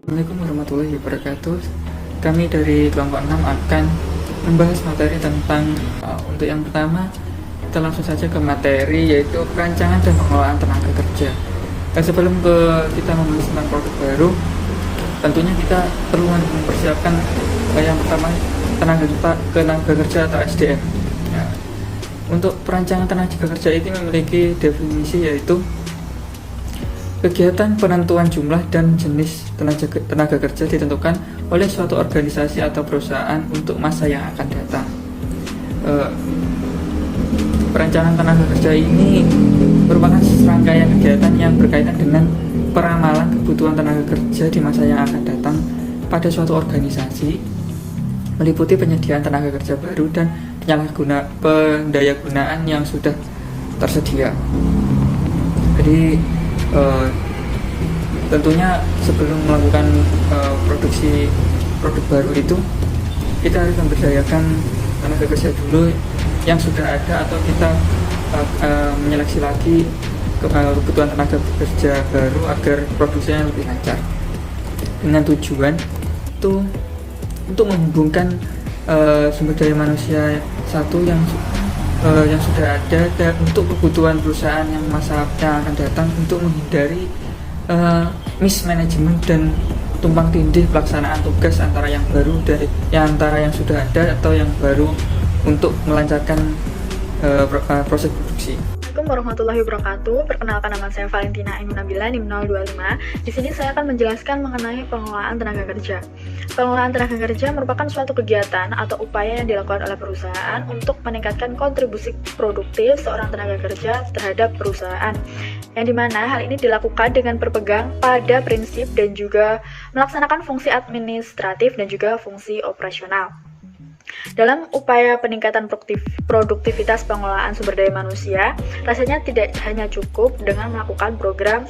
Assalamualaikum warahmatullahi wabarakatuh. Kami dari kelompok 6 akan membahas materi tentang untuk yang pertama, kita langsung saja ke materi, yaitu perancangan dan pengelolaan tenaga kerja. Sebelum kita membahas tentang produk baru, tentunya kita perlu mempersiapkan yang pertama, tenaga kerja atau SDM. Ya. Untuk perancangan tenaga kerja ini memiliki definisi, yaitu kegiatan penentuan jumlah dan jenis tenaga kerja ditentukan oleh suatu organisasi atau perusahaan untuk masa yang akan datang. Perencanaan tenaga kerja ini merupakan serangkaian kegiatan yang berkaitan dengan peramalan kebutuhan tenaga kerja di masa yang akan datang pada suatu organisasi, meliputi penyediaan tenaga kerja baru dan pendayagunaan yang sudah tersedia. Jadi tentunya sebelum melakukan produksi produk baru itu, kita harus memberdayakan tenaga kerja dulu yang sudah ada, atau kita menyeleksi lagi kebutuhan tenaga kerja baru agar produksinya lebih lancar, dengan tujuan itu untuk menghubungkan sumber daya manusia satu yang sudah ada dan untuk kebutuhan perusahaan yang masa yang akan datang, untuk menghindari mismanagement dan tumpang tindih pelaksanaan tugas antara yang baru antara yang sudah ada atau yang baru, untuk melancarkan proses produksi. Assalamualaikum warahmatullahi wabarakatuh. Perkenalkan, nama saya Valentina Ainun Nabila, NIM 025. Di sini saya akan menjelaskan mengenai pengelolaan tenaga kerja. Pengelolaan tenaga kerja merupakan suatu kegiatan atau upaya yang dilakukan oleh perusahaan untuk meningkatkan kontribusi produktif seorang tenaga kerja terhadap perusahaan, yang dimana hal ini dilakukan dengan berpegang pada prinsip dan juga melaksanakan fungsi administratif dan juga fungsi operasional. Dalam upaya peningkatan produktivitas pengelolaan sumber daya manusia, rasanya tidak hanya cukup dengan melakukan program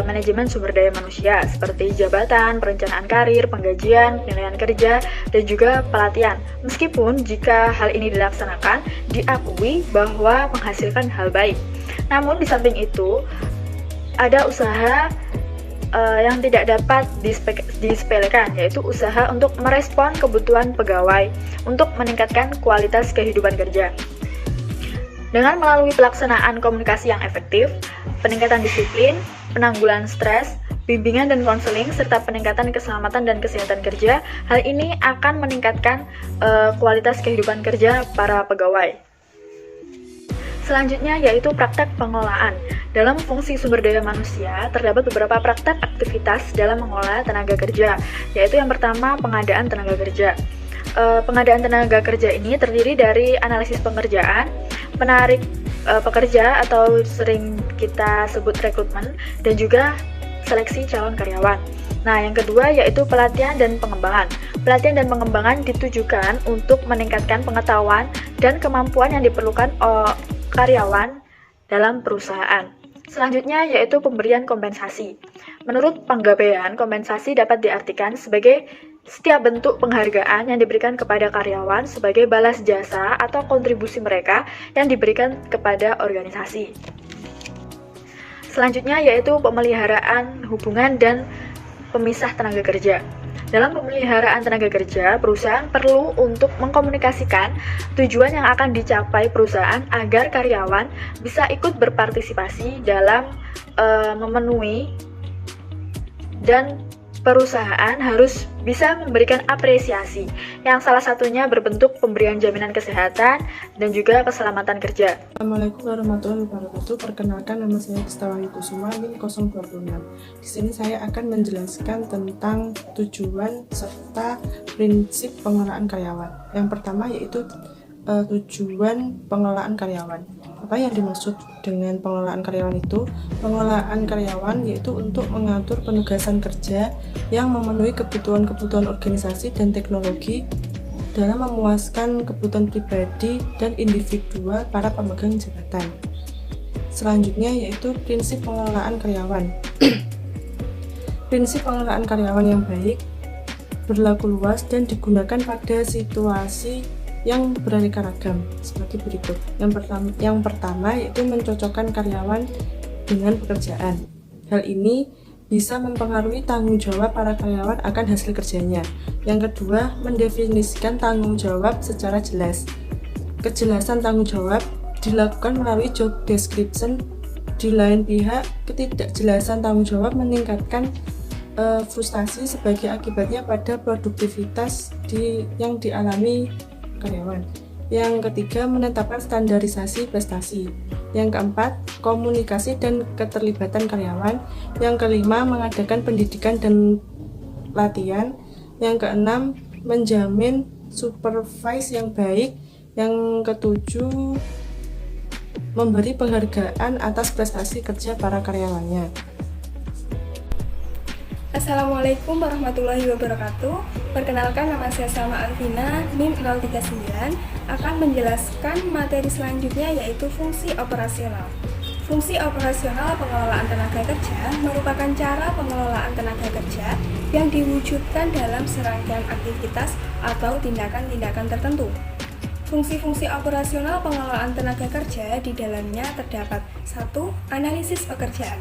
manajemen sumber daya manusia seperti jabatan, perencanaan karir, penggajian, penilaian kerja, dan juga pelatihan. Meskipun jika hal ini dilaksanakan, diakui bahwa menghasilkan hal baik. Namun di samping itu, ada usaha yang tidak dapat disepelekan, yaitu usaha untuk merespon kebutuhan pegawai untuk meningkatkan kualitas kehidupan kerja. Dengan melalui pelaksanaan komunikasi yang efektif, peningkatan disiplin, penanggulangan stres, bimbingan dan konseling, serta peningkatan keselamatan dan kesehatan kerja, hal ini akan meningkatkan kualitas kehidupan kerja para pegawai. Selanjutnya yaitu praktek pengelolaan. Dalam fungsi sumber daya manusia, terdapat beberapa praktek aktivitas dalam mengelola tenaga kerja, yaitu yang pertama, pengadaan tenaga kerja. Pengadaan tenaga kerja ini terdiri dari analisis pengerjaan, menarik pekerja atau sering kita sebut rekrutmen, dan juga seleksi calon karyawan. Nah, yang kedua yaitu pelatihan dan pengembangan. Pelatihan dan pengembangan ditujukan untuk meningkatkan pengetahuan dan kemampuan yang diperlukan karyawan dalam perusahaan. Selanjutnya yaitu pemberian kompensasi. Menurut Penggabean, kompensasi dapat diartikan sebagai setiap bentuk penghargaan yang diberikan kepada karyawan sebagai balas jasa atau kontribusi mereka yang diberikan kepada organisasi. Selanjutnya yaitu pemeliharaan hubungan dan pemisah tenaga kerja. Dalam pemeliharaan tenaga kerja, perusahaan perlu untuk mengkomunikasikan tujuan yang akan dicapai perusahaan agar karyawan bisa ikut berpartisipasi dalam memenuhi, dan perusahaan harus bisa memberikan apresiasi yang salah satunya berbentuk pemberian jaminan kesehatan dan juga keselamatan kerja. Assalamualaikum warahmatullahi wabarakatuh. Perkenalkan, nama saya Destawangi Kusuma, NIM 026. Di sini saya akan menjelaskan tentang tujuan serta prinsip pengelolaan karyawan. Yang pertama yaitu tujuan pengelolaan karyawan. Apa yang dimaksud dengan pengelolaan karyawan itu? Pengelolaan karyawan yaitu untuk mengatur penugasan kerja yang memenuhi kebutuhan-kebutuhan organisasi dan teknologi dalam memuaskan kebutuhan pribadi dan individual para pemegang jabatan. Selanjutnya yaitu prinsip pengelolaan karyawan. Prinsip pengelolaan karyawan yang baik berlaku luas dan digunakan pada situasi yang beraneka ragam sebagai berikut. Yang pertama yaitu mencocokkan karyawan dengan pekerjaan. Hal ini bisa mempengaruhi tanggung jawab para karyawan akan hasil kerjanya. Yang kedua, mendefinisikan tanggung jawab secara jelas. Kejelasan tanggung jawab dilakukan melalui job description. Di lain pihak, ketidakjelasan tanggung jawab meningkatkan frustasi sebagai akibatnya pada produktivitas yang dialami karyawan. Yang ketiga, menetapkan standarisasi prestasi. Yang keempat, komunikasi dan keterlibatan karyawan. Yang kelima, mengadakan pendidikan dan latihan. Yang keenam, menjamin supervise yang baik. Yang ketujuh, memberi penghargaan atas prestasi kerja para karyawannya. Assalamualaikum warahmatullahi wabarakatuh. Perkenalkan, nama saya Salma Alvina, NIM 039, akan menjelaskan materi selanjutnya, yaitu fungsi operasional. Fungsi operasional pengelolaan tenaga kerja merupakan cara pengelolaan tenaga kerja yang diwujudkan dalam serangkaian aktivitas atau tindakan-tindakan tertentu. Fungsi-fungsi operasional pengelolaan tenaga kerja di dalamnya terdapat 1. Analisis pekerjaan.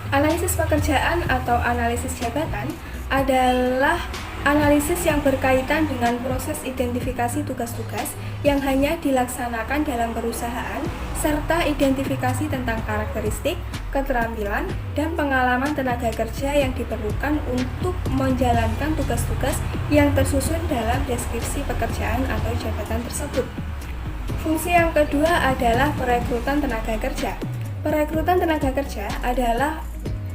Analisis pekerjaan atau analisis jabatan adalah analisis yang berkaitan dengan proses identifikasi tugas-tugas yang hanya dilaksanakan dalam perusahaan, serta identifikasi tentang karakteristik, keterampilan, dan pengalaman tenaga kerja yang diperlukan untuk menjalankan tugas-tugas yang tersusun dalam deskripsi pekerjaan atau jabatan tersebut. Fungsi yang kedua adalah perekrutan tenaga kerja. Perekrutan tenaga kerja adalah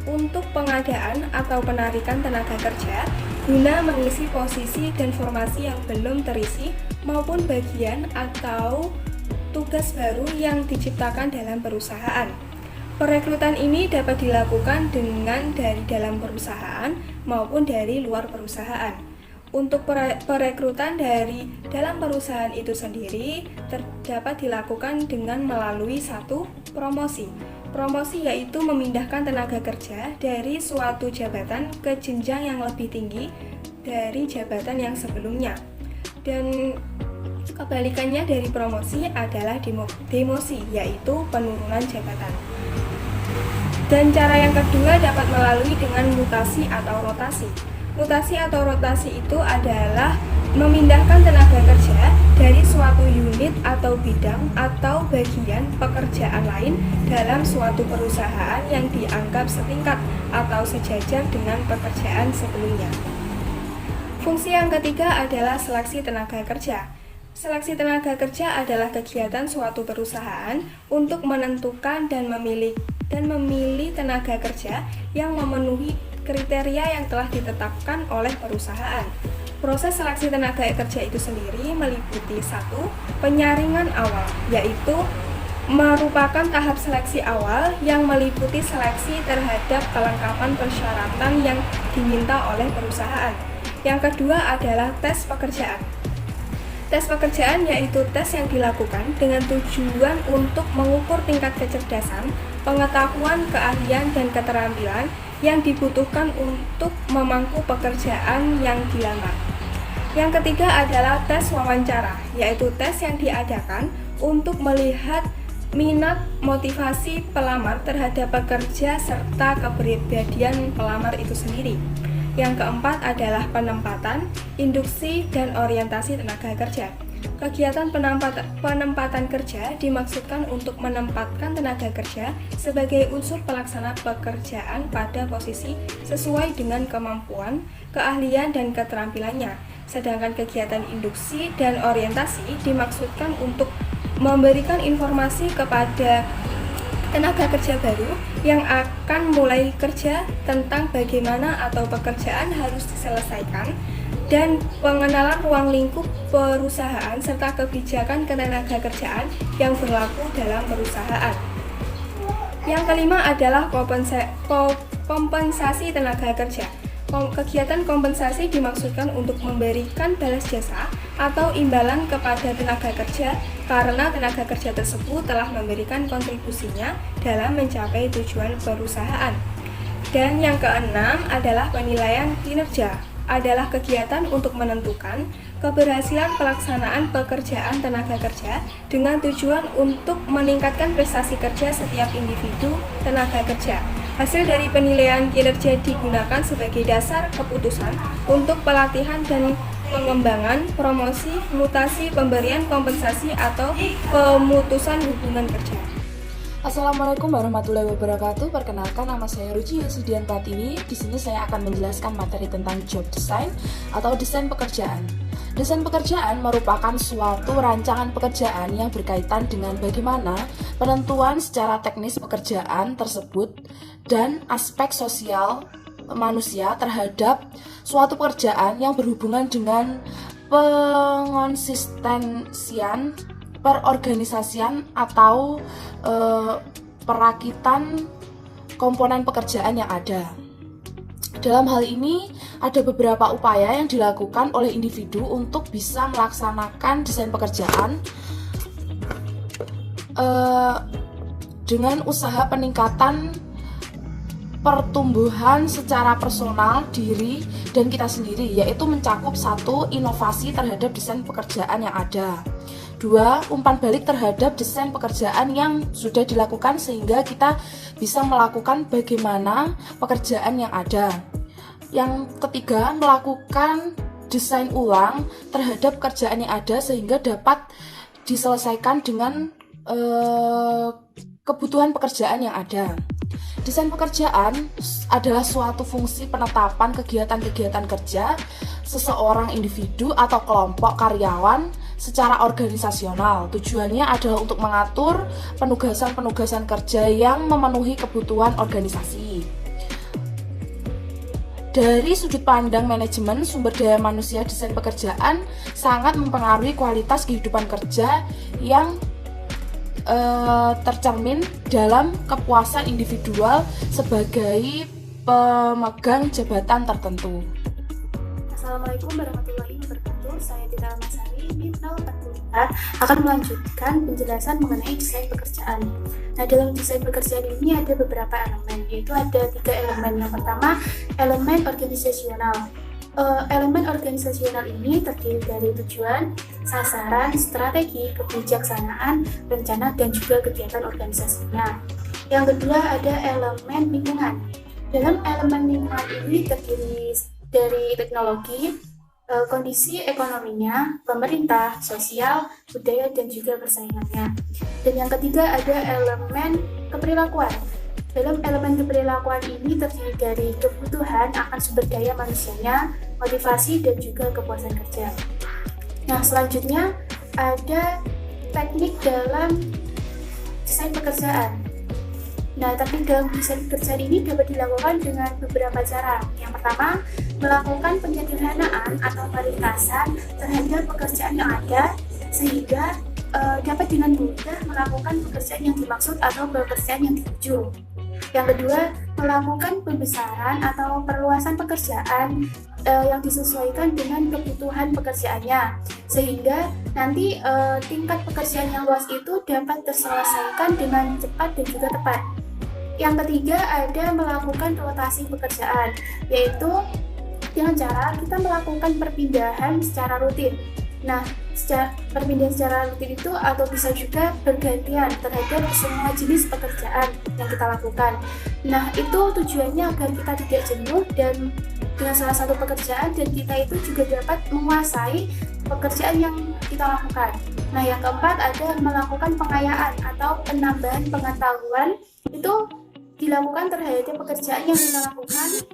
untuk pengadaan atau penarikan tenaga kerja guna mengisi posisi dan formasi yang belum terisi maupun bagian atau tugas baru yang diciptakan dalam perusahaan. Perekrutan ini dapat dilakukan dengan dari dalam perusahaan maupun dari luar perusahaan. Untuk perekrutan dari dalam perusahaan itu sendiri dapat dilakukan dengan melalui 1. Promosi. Promosi yaitu memindahkan tenaga kerja dari suatu jabatan ke jenjang yang lebih tinggi dari jabatan yang sebelumnya. Dan kebalikannya dari promosi adalah demosi, yaitu penurunan jabatan. Dan cara yang kedua dapat melalui dengan mutasi atau rotasi. Mutasi atau rotasi itu adalah memindahkan tenaga kerja dari suatu unit atau bidang atau bagian pekerjaan lain dalam suatu perusahaan yang dianggap setingkat atau sejajar dengan pekerjaan sebelumnya. Fungsi yang ketiga adalah seleksi tenaga kerja. Seleksi tenaga kerja adalah kegiatan suatu perusahaan untuk menentukan dan memilih tenaga kerja yang memenuhi kriteria yang telah ditetapkan oleh perusahaan. Proses seleksi tenaga kerja itu sendiri meliputi 1. Penyaringan awal, yaitu merupakan tahap seleksi awal yang meliputi seleksi terhadap kelengkapan persyaratan yang diminta oleh perusahaan. Yang kedua adalah tes pekerjaan. Tes pekerjaan yaitu tes yang dilakukan dengan tujuan untuk mengukur tingkat kecerdasan, pengetahuan, keahlian, dan keterampilan yang dibutuhkan untuk memangku pekerjaan yang dilamar. Yang ketiga adalah tes wawancara, yaitu tes yang diadakan untuk melihat minat, motivasi pelamar terhadap pekerja serta kepribadian pelamar itu sendiri. Yang keempat adalah penempatan, induksi, dan orientasi tenaga kerja. Kegiatan penempatan kerja dimaksudkan untuk menempatkan tenaga kerja sebagai unsur pelaksana pekerjaan pada posisi sesuai dengan kemampuan, keahlian, dan keterampilannya. Sedangkan kegiatan induksi dan orientasi dimaksudkan untuk memberikan informasi kepada tenaga kerja baru yang akan mulai kerja tentang bagaimana atau pekerjaan harus diselesaikan, dan pengenalan ruang lingkup perusahaan serta kebijakan ketenaga kerjaan yang berlaku dalam perusahaan. Yang kelima adalah kompensasi tenaga kerja. Kegiatan kompensasi dimaksudkan untuk memberikan balas jasa atau imbalan kepada tenaga kerja karena tenaga kerja tersebut telah memberikan kontribusinya dalam mencapai tujuan perusahaan. Dan yang keenam adalah penilaian kinerja, adalah kegiatan untuk menentukan keberhasilan pelaksanaan pekerjaan tenaga kerja dengan tujuan untuk meningkatkan prestasi kerja setiap individu tenaga kerja. Hasil dari penilaian kinerja digunakan sebagai dasar keputusan untuk pelatihan dan pengembangan, promosi, mutasi, pemberian kompensasi, atau pemutusan hubungan kerja. Assalamualaikum warahmatullahi wabarakatuh. Perkenalkan, nama saya Ruci Yosidian Pratiwi. Di sini saya akan menjelaskan materi tentang job design atau desain pekerjaan. Desain pekerjaan merupakan suatu rancangan pekerjaan yang berkaitan dengan bagaimana penentuan secara teknis pekerjaan tersebut dan aspek sosial manusia terhadap suatu pekerjaan yang berhubungan dengan pengonsistensian, perorganisasian atau perakitan komponen pekerjaan yang ada. Dalam hal ini, ada beberapa upaya yang dilakukan oleh individu untuk bisa melaksanakan desain pekerjaan dengan usaha peningkatan pertumbuhan secara personal diri dan kita sendiri, yaitu mencakup 1. Inovasi terhadap desain pekerjaan yang ada. 2. Umpan balik terhadap desain pekerjaan yang sudah dilakukan sehingga kita bisa melakukan bagaimana pekerjaan yang ada. Yang ketiga, melakukan desain ulang terhadap pekerjaan yang ada sehingga dapat diselesaikan dengan kebutuhan pekerjaan yang ada. Desain pekerjaan adalah suatu fungsi penetapan kegiatan-kegiatan kerja seseorang individu atau kelompok karyawan secara organisasional. Tujuannya adalah untuk mengatur penugasan-penugasan kerja yang memenuhi kebutuhan organisasi. Dari sudut pandang manajemen sumber daya manusia, desain pekerjaan sangat mempengaruhi kualitas kehidupan kerja yang tercermin dalam kepuasan individual sebagai pemegang jabatan tertentu. Assalamualaikum warahmatullahi wabarakatuh. Saya Tita Masari, NIM 044, akan melanjutkan penjelasan mengenai desain pekerjaan. Nah, dalam desain pekerjaan ini ada beberapa elemen, yaitu ada 3 elemen. Yang pertama, elemen organisasional. Elemen organisasional ini terdiri dari tujuan, sasaran, strategi, kebijaksanaan, rencana, dan juga kegiatan organisasinya. Yang kedua ada elemen lingkungan. Dalam elemen lingkungan ini terdiri dari teknologi, kondisi ekonominya, pemerintah, sosial, budaya, dan juga persaingannya. Dan yang ketiga ada elemen keperilakuan. Dalam elemen keperilakuan ini terdiri dari kebutuhan akan sumber daya manusianya, motivasi, dan juga kepuasan kerja. Nah, selanjutnya ada teknik dalam desain pekerjaan. Nah, tapi dalam desain pekerjaan ini dapat dilakukan dengan beberapa cara. Yang pertama, melakukan penyederhanaan atau peringkasan terhadap pekerjaan yang ada sehingga dapat dengan mudah melakukan pekerjaan yang dimaksud atau pekerjaan yang dituju. Yang kedua, melakukan pembesaran atau perluasan pekerjaan yang disesuaikan dengan kebutuhan pekerjaannya, sehingga nanti tingkat pekerjaan yang luas itu dapat terselesaikan dengan cepat dan juga tepat. Yang ketiga, ada melakukan rotasi pekerjaan, yaitu dengan cara kita melakukan perpindahan secara rutin. Nah, perpindahan secara rutin itu atau bisa juga bergantian terhadap semua jenis pekerjaan yang kita lakukan. Nah, itu tujuannya agar kita tidak jenuh dan dengan salah satu pekerjaan dan kita itu juga dapat menguasai pekerjaan yang kita lakukan. Nah, yang keempat ada melakukan pengayaan atau penambahan pengetahuan. Itu dilakukan terhadap pekerjaan yang kita lakukan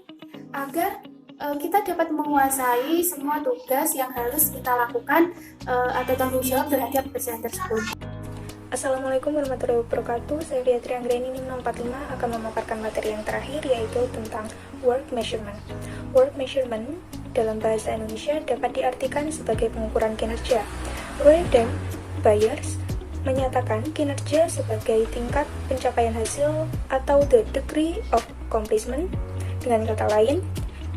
agar kita dapat menguasai semua tugas yang harus kita lakukan atau tanggung jawab terhadap pekerjaan tersebut. Assalamualaikum warahmatullahi wabarakatuh. Saya Beatrice Anggreni, NIM 045, akan memaparkan materi yang terakhir, yaitu tentang work measurement. Work measurement dalam bahasa Indonesia dapat diartikan sebagai pengukuran kinerja, where then Byers menyatakan kinerja sebagai tingkat pencapaian hasil atau the degree of accomplishment. Dengan kata lain,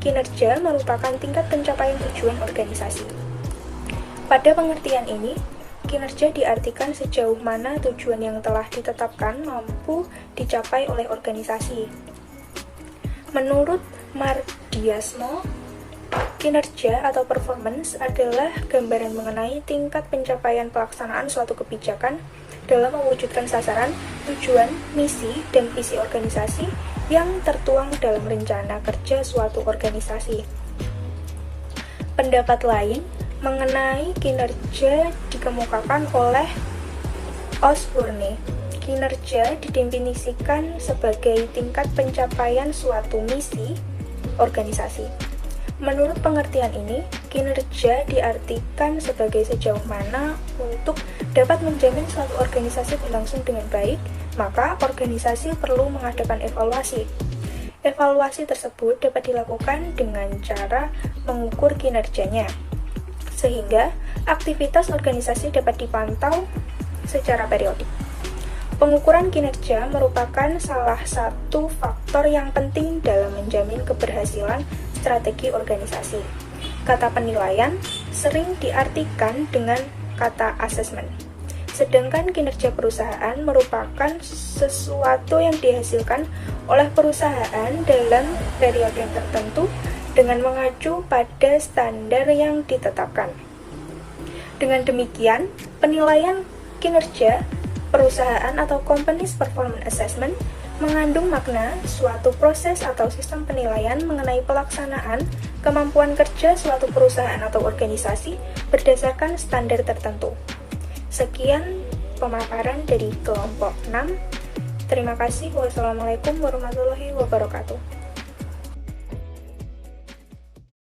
kinerja merupakan tingkat pencapaian tujuan organisasi. Pada pengertian ini, kinerja diartikan sejauh mana tujuan yang telah ditetapkan mampu dicapai oleh organisasi. Menurut Mardiasmo, kinerja atau performance adalah gambaran mengenai tingkat pencapaian pelaksanaan suatu kebijakan dalam mewujudkan sasaran, tujuan, misi, dan visi organisasi yang tertuang dalam rencana kerja suatu organisasi. Pendapat lain mengenai kinerja dikemukakan oleh Osborne. Kinerja didefinisikan sebagai tingkat pencapaian suatu misi organisasi. Menurut pengertian ini, kinerja diartikan sebagai sejauh mana untuk dapat menjamin suatu organisasi berlangsung dengan baik, maka organisasi perlu mengadakan evaluasi. Evaluasi tersebut dapat dilakukan dengan cara mengukur kinerjanya, sehingga aktivitas organisasi dapat dipantau secara periodik. Pengukuran kinerja merupakan salah satu faktor yang penting dalam menjamin keberhasilan strategi organisasi. Kata penilaian sering diartikan dengan kata asesmen. Sedangkan kinerja perusahaan merupakan sesuatu yang dihasilkan oleh perusahaan dalam periode tertentu dengan mengacu pada standar yang ditetapkan. Dengan demikian, penilaian kinerja perusahaan atau Company's Performance Assessment mengandung makna suatu proses atau sistem penilaian mengenai pelaksanaan kemampuan kerja suatu perusahaan atau organisasi berdasarkan standar tertentu. Sekian pemaparan dari kelompok 6. Terima kasih. Wassalamualaikum warahmatullahi wabarakatuh.